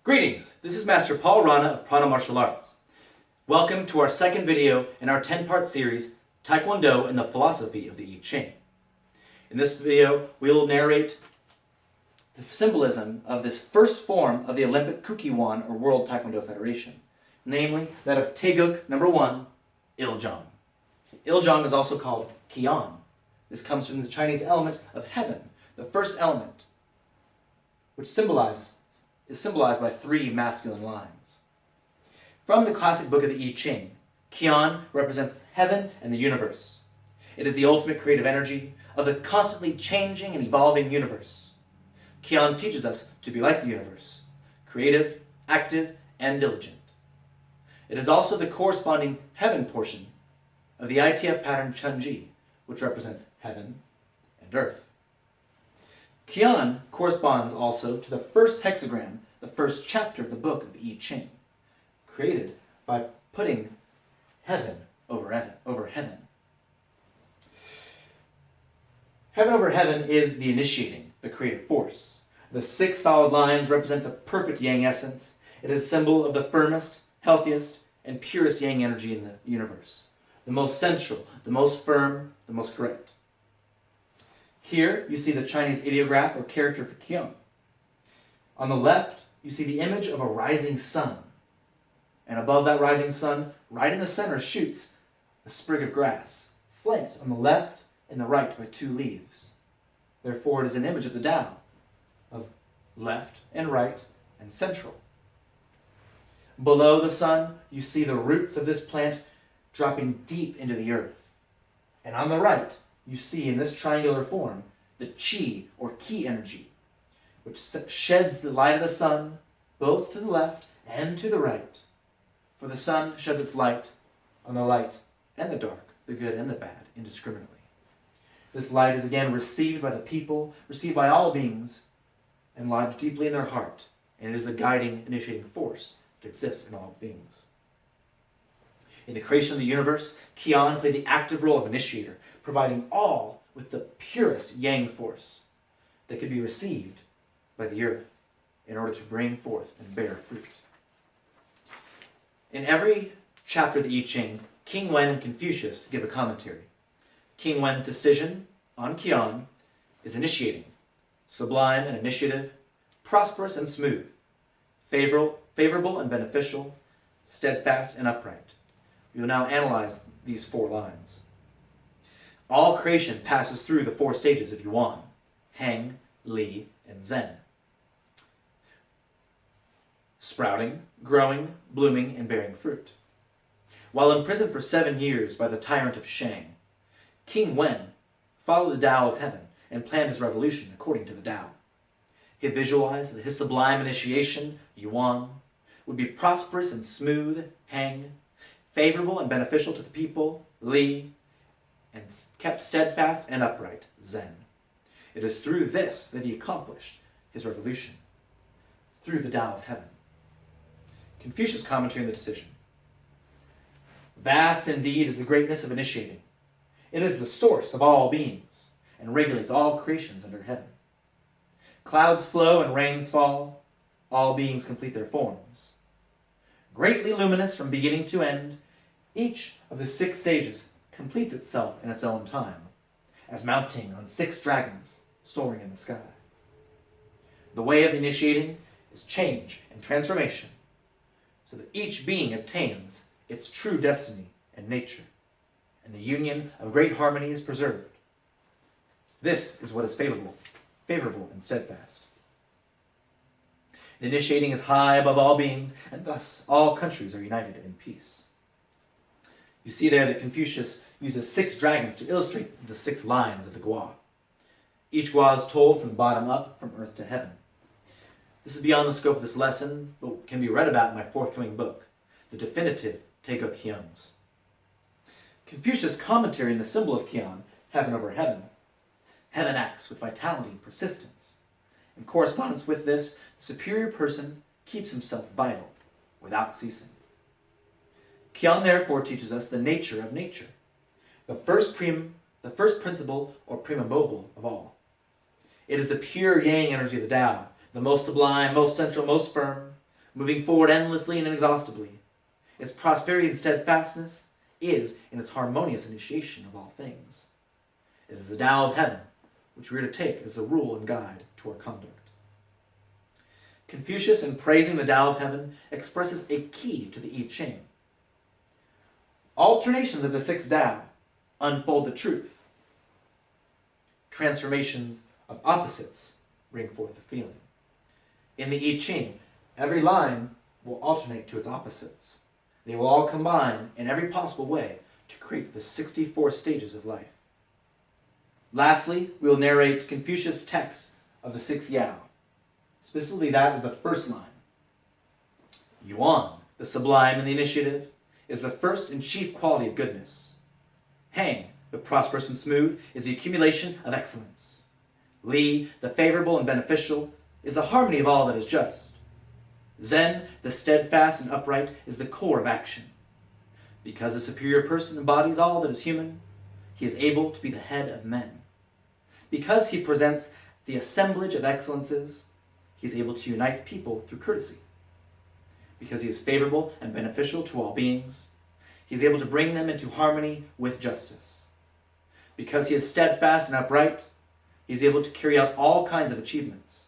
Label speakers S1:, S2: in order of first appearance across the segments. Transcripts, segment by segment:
S1: Greetings, this is Master Rana of Prana Martial Arts. Welcome to our second video in our 10-part series, Taekwondo and the Philosophy of the I-Ching. In this video, we will narrate the symbolism of this first form of the Olympic Kukiwon or World Taekwondo Federation, namely that of Taegeuk number 1, Il-Jang. Il-Jang is also called Kwon. This comes from the Chinese element of heaven, the first element, which is symbolized by 3 masculine lines. From the classic book of the I-Ching, Kwon represents heaven and the universe. It is the ultimate creative energy of the constantly changing and evolving universe. Kwon teaches us to be like the universe, creative, active, and diligent. It is also the corresponding heaven portion of the ITF pattern Chunji, which represents heaven and earth. Kwon corresponds also to the first hexagram, the first chapter of the book of the I-Ching, created by putting heaven over heaven. Heaven over heaven is the initiating, the creative force. The 6 solid lines represent the perfect yang essence. It is a symbol of the firmest, healthiest, and purest yang energy in the universe. The most central, the most firm, the most correct. Here, you see the Chinese ideograph or character for Kwon. On the left, you see the image of a rising sun. And above that rising sun, right in the center, shoots a sprig of grass, flanked on the left and the right by 2 leaves. Therefore, it is an image of the Tao, of left and right and central. Below the sun, you see the roots of this plant dropping deep into the earth. And on the right, you see in this triangular form the Qi or Ki energy, which sheds the light of the sun both to the left and to the right. For the sun sheds its light on the light and the dark, the good and the bad, indiscriminately. This light is again received by the people, received by all beings, and lodged deeply in their heart, and it is the guiding, initiating force that exists in all beings. In the creation of the universe, Kwon played the active role of initiator, providing all with the purest yang force that could be received by the earth in order to bring forth and bear fruit. In every chapter of the I-Ching, King Wen and Confucius give a commentary. King Wen's decision on Kwon is initiating, sublime and initiative, prosperous and smooth, favorable and beneficial, steadfast and upright. We will now analyze these 4 lines. All creation passes through the 4 stages of Yuan, Hang, Li, and Zen. Sprouting, growing, blooming, and bearing fruit. While imprisoned for 7 years by the tyrant of Shang, King Wen followed the Tao of heaven and planned his revolution according to the Tao. He visualized that his sublime initiation, Yuan, would be prosperous and smooth, Hang, favorable and beneficial to the people, Li, and kept steadfast and upright, Zen. It is through this that he accomplished his revolution, through the Tao of heaven. Confucius' commentary on the decision. Vast indeed is the greatness of initiating. It is the source of all beings, and regulates all creations under heaven. Clouds flow and rains fall, all beings complete their forms. Greatly luminous from beginning to end, each of the 6 stages completes itself in its own time, as mounting on 6 dragons soaring in the sky. The way of initiating is change and transformation, so that each being obtains its true destiny and nature, and the union of great harmony is preserved. This is what is favorable and steadfast. The initiating is high above all beings, and thus all countries are united in peace. You see there that Confucius uses 6 dragons to illustrate the 6 lines of the Gua. Each Gua is told from the bottom up, from earth to heaven. This is beyond the scope of this lesson, but can be read about in my forthcoming book, the definitive Taegeuk Hyeongs. Confucius' commentary on the symbol of Kwon, heaven over heaven. Heaven acts with vitality and persistence. In correspondence with this, the superior person keeps himself vital, without ceasing. Kwon therefore teaches us the nature of nature, the first principle or prima mobile of all. It is the pure yang energy of the Tao, the most sublime, most central, most firm, moving forward endlessly and inexhaustibly. Its prosperity and steadfastness is in its harmonious initiation of all things. It is the Tao of heaven, which we are to take as the rule and guide to our conduct. Confucius, in praising the Tao of heaven, expresses a key to the I-Ching. Alternations of the six Tao unfold the truth. Transformations of opposites bring forth the feeling. In the I-Ching, every line will alternate to its opposites. They will all combine in every possible way to create the 64 stages of life. Lastly, we will narrate Confucius' text of the six Yao, specifically that of the first line. Yuan, the sublime and the initiative, is the first and chief quality of goodness. Hang, the prosperous and smooth, is the accumulation of excellence. Li, the favorable and beneficial, is the harmony of all that is just. Zen, the steadfast and upright, is the core of action. Because the superior person embodies all that is human, he is able to be the head of men. Because he presents the assemblage of excellences, he is able to unite people through courtesy. Because he is favorable and beneficial to all beings, he is able to bring them into harmony with justice. Because he is steadfast and upright, he is able to carry out all kinds of achievements.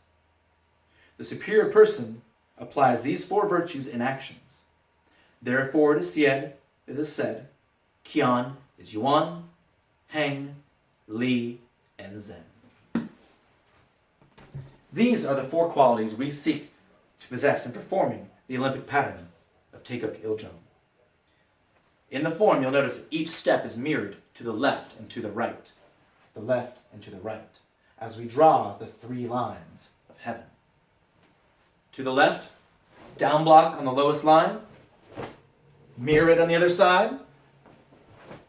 S1: The superior person applies these four virtues in actions. Therefore it is said, Qian is Yuan, Heng, Li, and Zen. These are the four qualities we seek to possess in performing the Olympic pattern of Taegeuk Il-Jang. In the form, you'll notice that each step is mirrored to the left and to the right, as we draw the three lines of heaven. To the left, down block on the lowest line, mirror it on the other side,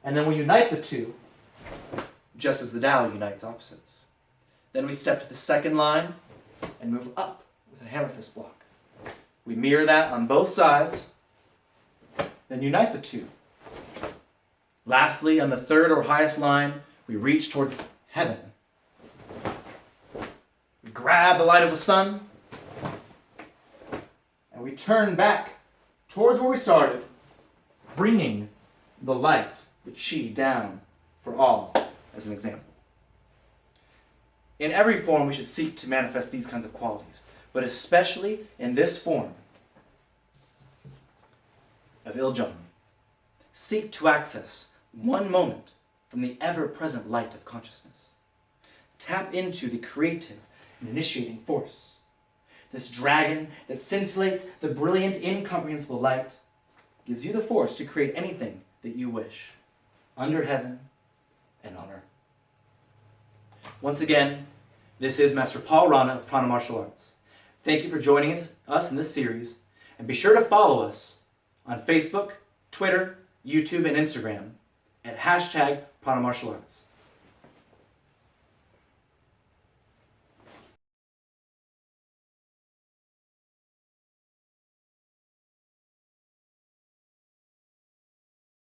S1: and then we unite the two, just as the Tao unites opposites. Then we step to the second line and move up with a hammer fist block. We mirror that on both sides, then unite the two. Lastly, on the third or highest line, we reach towards heaven. We grab the light of the sun, and we turn back towards where we started, bringing the light, the Qi, down for all, as an example. In every form, we should seek to manifest these kinds of qualities, but especially in this form of Il-Jang. Seek to access one moment from the ever-present light of consciousness. Tap into the creative and initiating force. This dragon that scintillates the brilliant, incomprehensible light gives you the force to create anything that you wish, under heaven and on earth. Once again, this is Master Rana of Prana Martial Arts. Thank you for joining us in this series, and be sure to follow us on Facebook, Twitter, YouTube, and Instagram at #Prana Martial Arts.